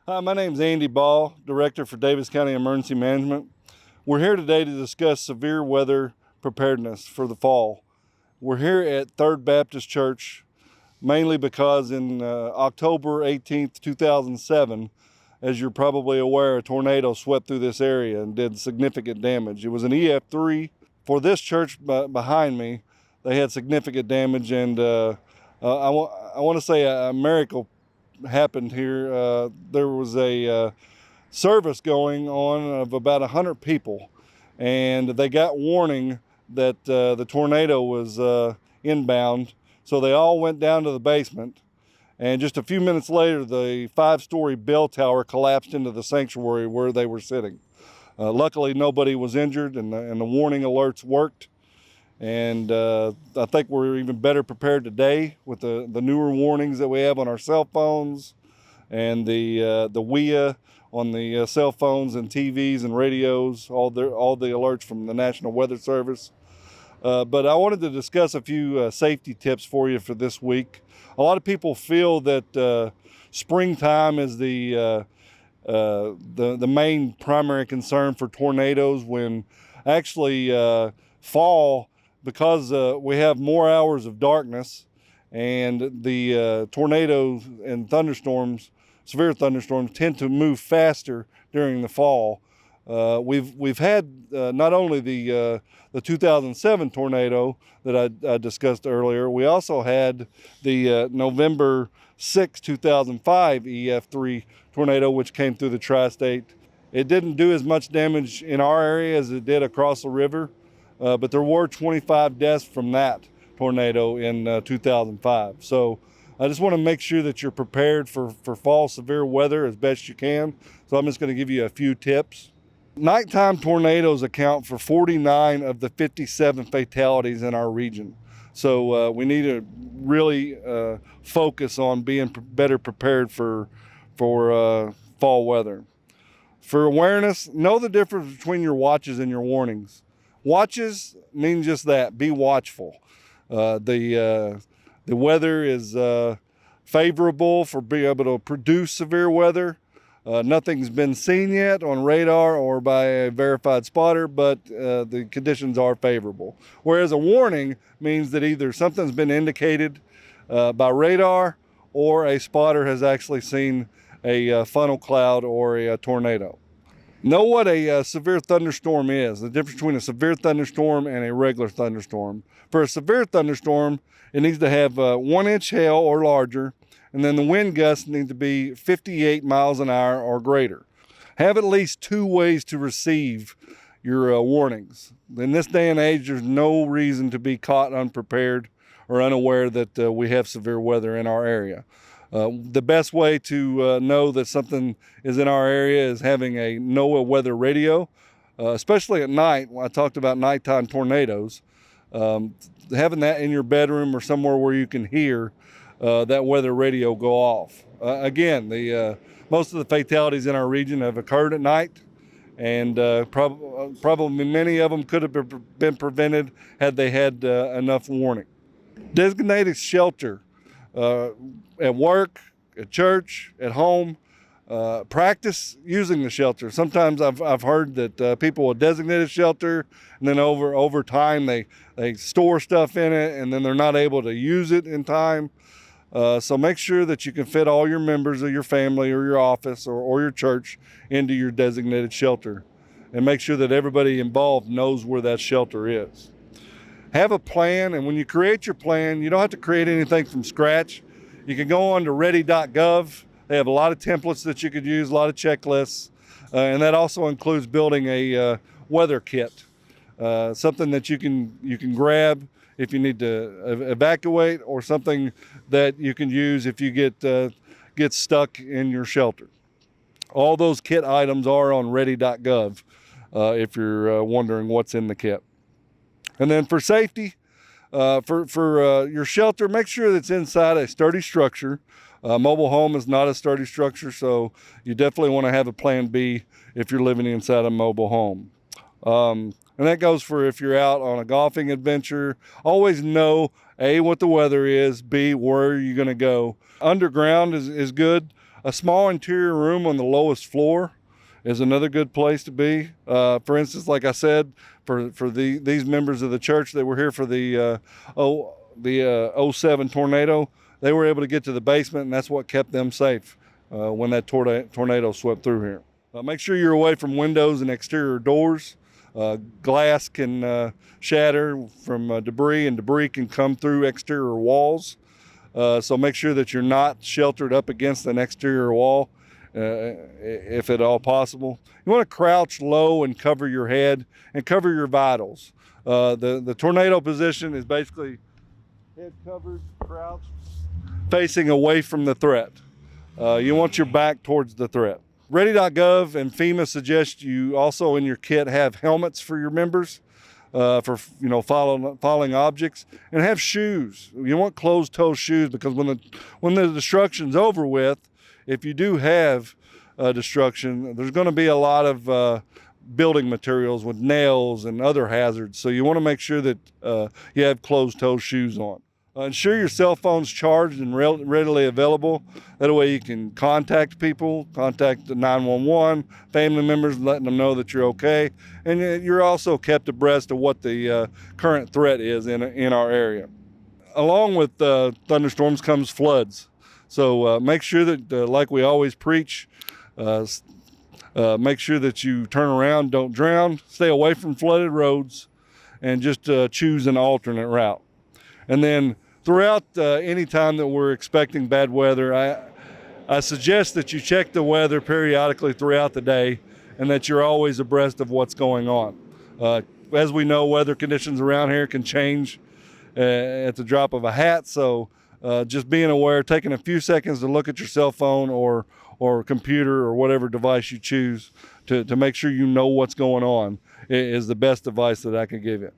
Hi, my name is Andy Ball, Director for Daviess County Emergency Management. We're here today to discuss severe weather preparedness for the fall. We're here at Third Baptist Church mainly because in October 18th, 2007, as you're probably aware, a tornado swept through this area and did significant damage. It was an EF3. For this church behind me, they had significant damage, and I want to say a miracle happened here. There was a service going on of about 100 people, and they got warning that the tornado was inbound, so they all went down to the basement, and just a few minutes later the 5-story bell tower collapsed into the sanctuary where they were sitting. Luckily nobody was injured, and the warning alerts worked, and I think we're even better prepared today with the newer warnings that we have on our cell phones and the WIA on the cell phones and TVs and radios, all the alerts from the National Weather Service. But I wanted to discuss a few safety tips for you for this week. A lot of people feel that springtime is the main primary concern for tornadoes, when actually fall, because we have more hours of darkness, and the tornadoes and thunderstorms, severe thunderstorms, tend to move faster during the fall. We've had not only the 2007 tornado that I discussed earlier, we also had the November 6, 2005 EF3 tornado, which came through the tri-state. It didn't do as much damage in our area as it did across the river, but there were 25 deaths from that tornado in 2005. So I just want to make sure that you're prepared for fall severe weather as best you can. So I'm just going to give you a few tips. Nighttime tornadoes account for 49 of the 57 fatalities in our region. So we need to really focus on being better prepared for fall weather. For awareness, know the difference between your watches and your warnings. Watches mean just that, be watchful. The weather is favorable for being able to produce severe weather. Nothing's been seen yet on radar or by a verified spotter, but the conditions are favorable. Whereas a warning means that either something's been indicated by radar, or a spotter has actually seen a funnel cloud or a tornado. Know what a severe thunderstorm is, the difference between a severe thunderstorm and a regular thunderstorm. For a severe thunderstorm, it needs to have 1 inch hail or larger, and then the wind gusts need to be 58 miles an hour or greater. Have at least 2 ways to receive your warnings. In this day and age, there's no reason to be caught unprepared or unaware that we have severe weather in our area. The best way to know that something is in our area is having a NOAA weather radio, especially at night. When I talked about nighttime tornadoes, having that in your bedroom or somewhere where you can hear that weather radio go off. Again, most of the fatalities in our region have occurred at night, and probably many of them could have been prevented had they had enough warning. Designated shelter at work, at church, at home. Practice using the shelter. Sometimes I've heard that people will designate a shelter, and then over time they store stuff in it, and then they're not able to use it in time. So make sure that you can fit all your members of your family or your office or your church into your designated shelter, and make sure that everybody involved knows where that shelter is. Have a plan, and when you create your plan, you don't have to create anything from scratch. You can go on to ready.gov. They have a lot of templates that you could use, a lot of checklists, and that also includes building a weather kit, something that you can grab if you need to evacuate, or something that you can use if you get stuck in your shelter. All those kit items are on ready.gov if you're wondering what's in the kit. And then for safety, for your shelter, make sure that it's inside a sturdy structure. Mobile home is not a sturdy structure, so you definitely want to have a plan B if you're living inside a mobile home. And that goes for if you're out on a golfing adventure. Always know, A, what the weather is, B, where you're going to go. Underground is good. A small interior room on the lowest floor is another good place to be. For instance, like I said, for these members of the church that were here for the '07 tornado, they were able to get to the basement, and that's what kept them safe when that tornado swept through here. Make sure you're away from windows and exterior doors. Glass can shatter from debris, and debris can come through exterior walls. So make sure that you're not sheltered up against an exterior wall, if at all possible. You want to crouch low and cover your head and cover your vitals. The tornado position is basically head covered, crouched, facing away from the threat. You want your back towards the threat. Ready.gov and FEMA suggest you also in your kit have helmets for your members for falling objects, and have shoes. You want closed-toe shoes, because when the destruction's over with, if you do have destruction, there's going to be a lot of building materials with nails and other hazards. So you want to make sure that you have closed-toe shoes on. Ensure your cell phone's charged and readily available. That way you can contact people, contact the 911, family members, letting them know that you're okay. And you're also kept abreast of what the current threat is in our area. Along with thunderstorms comes floods. So make sure that, like we always preach, make sure that you turn around, don't drown, stay away from flooded roads, and just choose an alternate route. And then throughout any time that we're expecting bad weather, I suggest that you check the weather periodically throughout the day, and that you're always abreast of what's going on. As we know, weather conditions around here can change at the drop of a hat, so just being aware, taking a few seconds to look at your cell phone or computer or whatever device you choose to make sure you know what's going on is the best advice that I can give you.